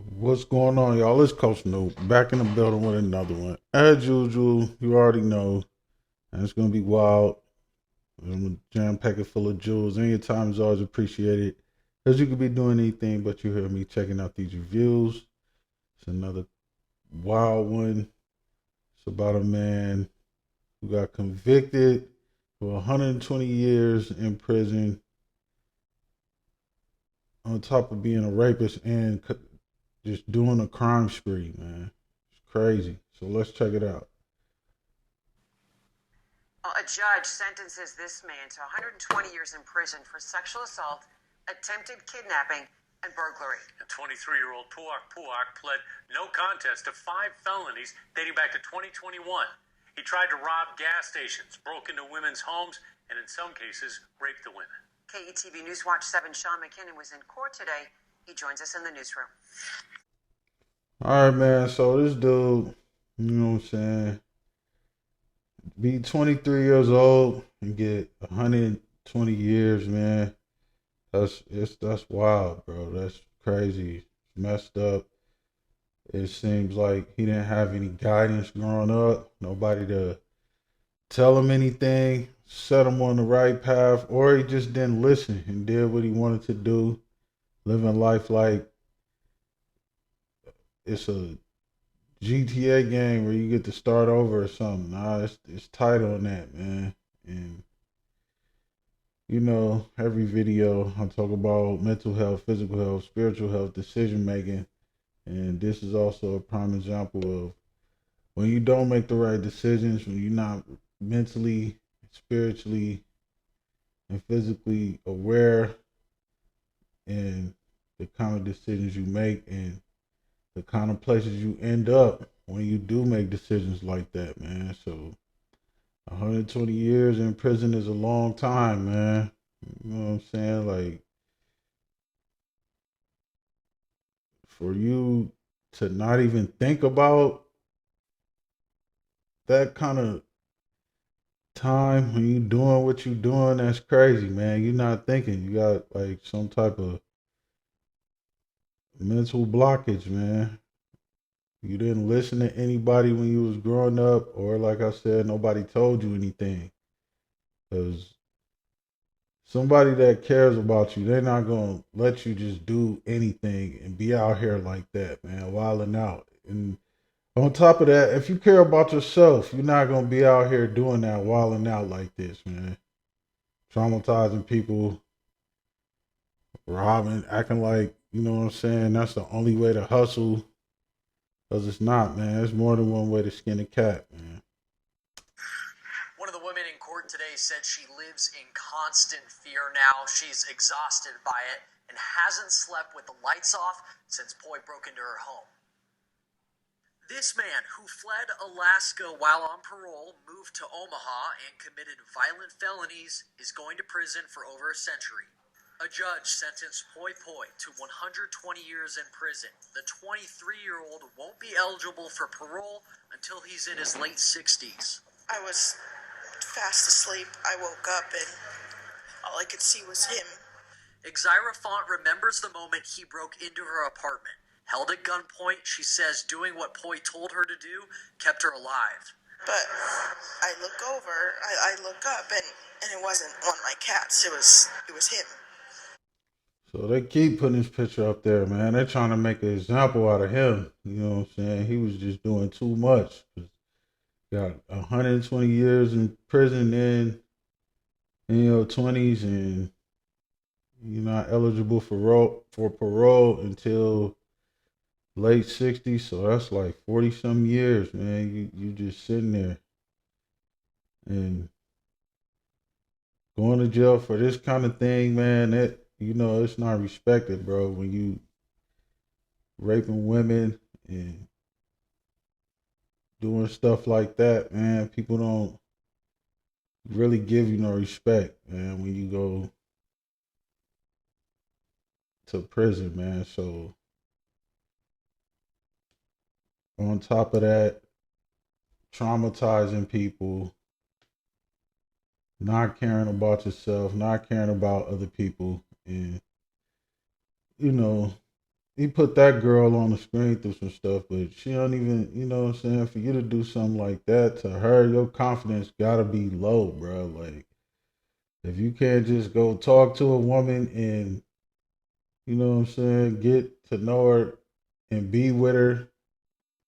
What's going on, y'all? It's Coach Snoop back in the building with another one. As usual, you already know, and it's gonna be wild. I'm a jam packet full of jewels. And your time is always appreciated, because you could be doing anything, but you hear me checking out these reviews. It's another wild one. It's about a man who got convicted for 120 years in prison, on top of being a rapist and just doing a crime spree, man. It's crazy. So let's check it out. A judge sentences this man to 120 years in prison for sexual assault, attempted kidnapping, and burglary. A 23-year-old Puak Puak pled no contest to 5 felonies dating back to 2021. He tried to rob gas stations, broke into women's homes, and in some cases, raped the women. KETV Newswatch 7 Sean McKinnon was in court today. He joins us in the newsroom. All right, man. So this dude, you know what I'm saying, be 23 years old and get 120 years, man. That's wild, bro. That's crazy. It's messed up. It seems like he didn't have any guidance growing up. Nobody to tell him anything, set him on the right path, or he just didn't listen and did what he wanted to do, living life like it's a GTA game where you get to start over or something. Nah, it's tight on that, man. And every video I talk about mental health, physical health, spiritual health, decision making, and this is also a prime example of when you don't make the right decisions, when you're not mentally, spiritually, and physically aware, and the kind of decisions you make and the kind of places you end up when you do make decisions like that, man. So 120 years in prison is a long time, man. You know what I'm saying? Like, for you to not even think about that kind of time when you doing what you doing, that's crazy, man. You're not thinking. You got like some type of mental blockage, man. You didn't listen to anybody when you was growing up, or like I said, nobody told you anything. Because somebody that cares about you, they're not gonna let you just do anything and be out here like that, man, wilding out. And on top of that, if you care about yourself, you're not gonna be out here doing that, wilding out like this, man. Traumatizing people, robbing, acting like, you know what I'm saying, that's the only way to hustle. Because it's not, man. There's more than one way to skin a cat, man. One of the women in court today said she lives in constant fear now. She's exhausted by it and hasn't slept with the lights off since Poi broke into her home. This man, who fled Alaska while on parole, moved to Omaha and committed violent felonies, is going to prison for over a century. A judge sentenced Poi Poi to 120 years in prison. The 23-year-old won't be eligible for parole until he's in his late 60s. I was fast asleep. I woke up and all I could see was him. Exira Font remembers the moment he broke into her apartment. Held at gunpoint, she says doing what Poi told her to do kept her alive. But I look over, I look up, and it wasn't one of my cats. It was him. So they keep putting his picture up there, man. They're trying to make an example out of him. You know what I'm saying? He was just doing too much. Got 120 years in prison in your 20s, and you're not eligible for parole until late 60s. So that's like 40 some years, man. You just sitting there and going to jail for this kind of thing, man. It's not respected, bro. When you raping women and doing stuff like that, man, people don't really give you no respect, man, when you go to prison, man. So on top of that, traumatizing people, not caring about yourself, not caring about other people, and you know, he put that girl on the screen through some stuff, but she don't even, you know what I'm saying? For you to do something like that to her, your confidence gotta be low, bro. Like, if you can't just go talk to a woman and, you know what I'm saying, get to know her and be with her,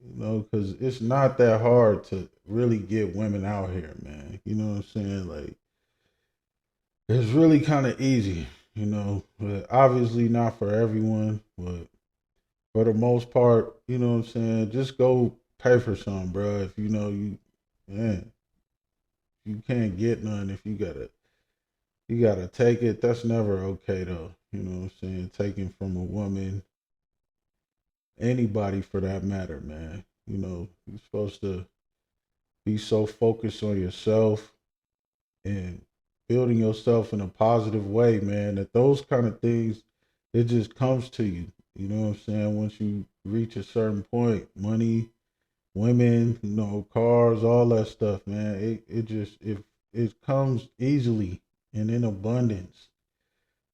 you know, because it's not that hard to really get women out here, man. You know what I'm saying? Like, it's really kind of easy, you know, but obviously not for everyone, but for the most part, you know what I'm saying? Just go pay for some, bro. If you know man, you can't get none. If you gotta take it. That's never okay, though. You know what I'm saying? Taking from a woman, anybody for that matter, man. You know, you're supposed to be so focused on yourself and building yourself in a positive way, man, that those kind of things, it just comes to you. You know what I'm saying? Once you reach a certain point, money, women, you know, cars, all that stuff, man. It comes easily and in abundance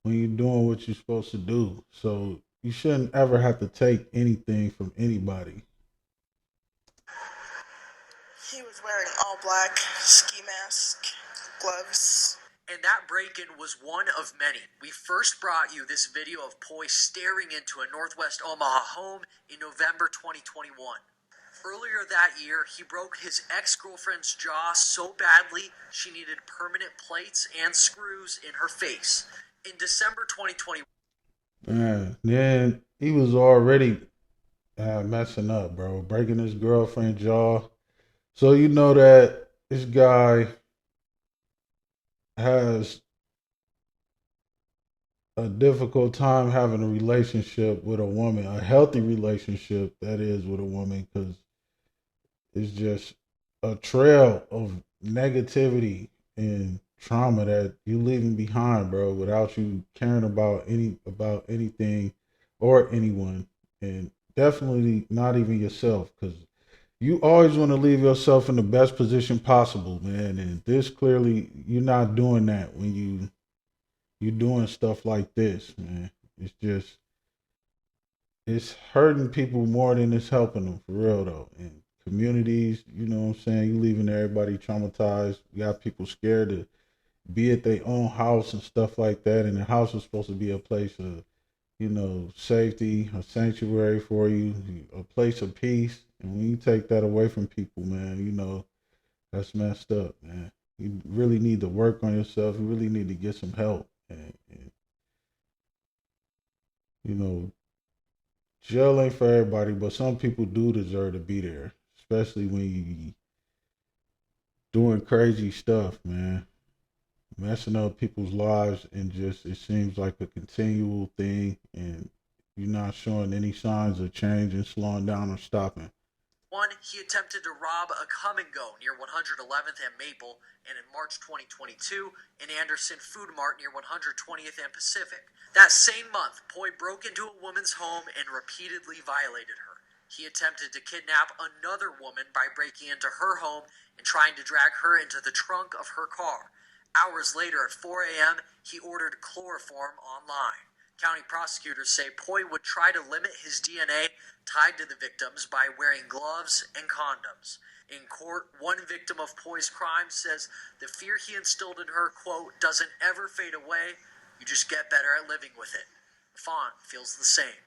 when you're doing what you're supposed to do. So you shouldn't ever have to take anything from anybody. He was wearing all black, ski mask, gloves. And that break-in was one of many. We first brought you this video of Poi staring into a Northwest Omaha home in November 2021. Earlier that year, he broke his ex-girlfriend's jaw so badly she needed permanent plates and screws in her face. In December 2020, Man, then he was already messing up, bro, breaking his girlfriend's jaw. So you know that this guy has a difficult time having a relationship with a woman, a healthy relationship, that is, with a woman, because it's just a trail of negativity and trauma that you leaving behind, bro, without you caring about anything or anyone, and definitely not even yourself, because you always want to leave yourself in the best position possible, man. And this clearly, you're not doing that when you're doing stuff like this, man. It's just, it's hurting people more than it's helping them, for real though. And communities, you know what I'm saying, you leaving everybody traumatized. You got people scared to be at their own house and stuff like that. And the house is supposed to be a place of, you know, safety, a sanctuary for you, a place of peace. And when you take that away from people, man, you know, that's messed up, man. You really need to work on yourself. You really need to get some help. And you know, jail ain't for everybody, but some people do deserve to be there, especially when you doing crazy stuff, man. Messing up people's lives, and just, it seems like a continual thing, and you're not showing any signs of change and slowing down or stopping. he attempted to rob a Come and Go near 111th and Maple, and in March 2022, an Anderson Food Mart near 120th and Pacific. That same month, Poi broke into a woman's home and repeatedly violated her. He attempted to kidnap another woman by breaking into her home and trying to drag her into the trunk of her car. Hours later, at 4 a.m., he ordered chloroform online. County prosecutors say Poi would try to limit his DNA tied to the victims by wearing gloves and condoms. In court, one victim of Poi's crime says the fear he instilled in her, quote, doesn't ever fade away. You just get better at living with it. Font feels the same.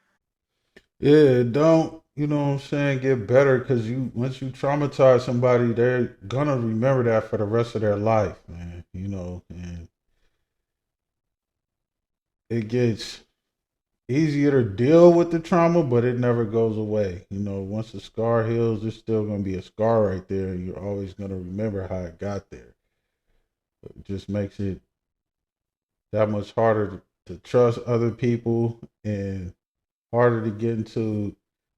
Yeah, don't, you know what I'm saying, get better, because once you traumatize somebody, they're gonna remember that for the rest of their life, man. You know, and it gets easier to deal with the trauma, but it never goes away. You know, once the scar heals, there's still gonna be a scar right there, and you're always gonna remember how it got there. It just makes it that much harder to trust other people, and harder to get into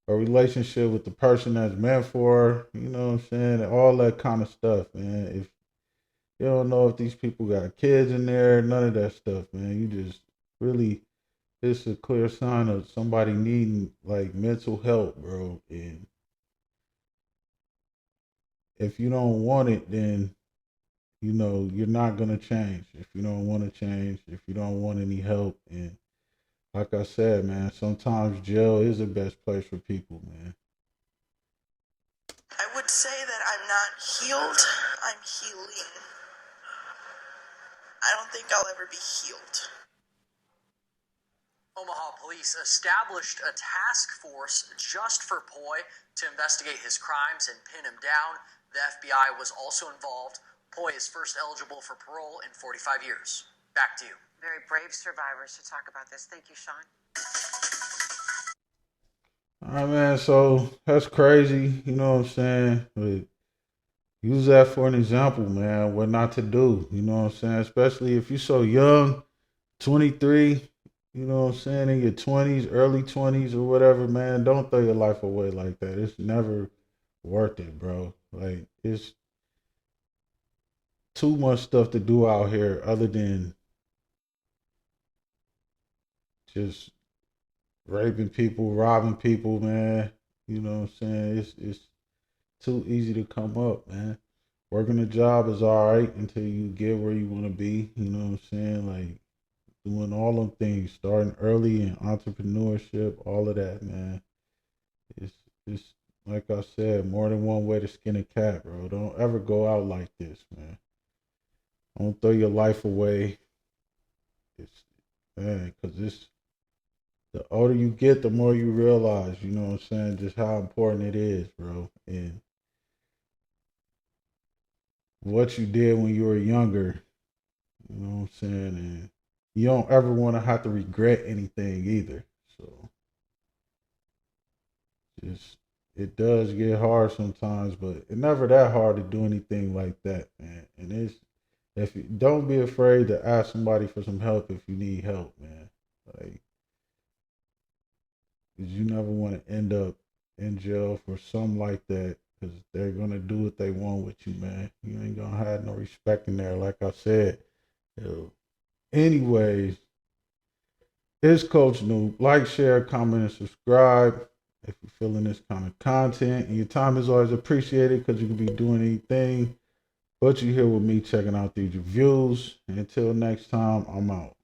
a relationship with the person that's meant for, you know what I'm saying? All that kind of stuff, man. If you don't know if these people got kids in there, none of that stuff, man. You just really, it's a clear sign of somebody needing like mental help, bro. And if you don't want it, then you know you're not gonna change. If you don't want to change, if you don't want any help, and like I said, man, sometimes jail is the best place for people, man. I would say that I'm not healed, I'm healing. I don't think I'll ever be healed. Omaha police established a task force just for Poi to investigate his crimes and pin him down. The FBI was also involved. Poi is first eligible for parole in 45 years. Back to you. Very brave survivors to talk about this. Thank you, Sean. All right, man. So that's crazy. You know what I'm saying? But use that for an example, man. What not to do. You know what I'm saying? Especially if you're so young, 23. You know what I'm saying? In your 20s, early 20s, or whatever, man. Don't throw your life away like that. It's never worth it, bro. Like, it's too much stuff to do out here other than just raping people, robbing people, man. You know what I'm saying? It's too easy to come up, man. Working a job is all right until you get where you want to be. You know what I'm saying? Like, doing all them things, starting early in entrepreneurship, all of that, man. It's like I said, more than one way to skin a cat, bro. Don't ever go out like this, man. Don't throw your life away. It's, man, because it's, the older you get, the more you realize, you know what I'm saying, just how important it is, bro. And what you did when you were younger, you know what I'm saying? And you don't ever want to have to regret anything either. So just, it does get hard sometimes, but it's never that hard to do anything like that, man. And it's, if you don't be afraid to ask somebody for some help if you need help, man. Like, 'cause you never want to end up in jail for something like that, because they're gonna do what they want with you, man. You ain't gonna have no respect in there, like I said. Anyways, it's Coach Noob. Like, share, comment, and subscribe if you're feeling this kind of content. And your time is always appreciated because you can be doing anything. But you're here with me checking out these reviews. And until next time, I'm out.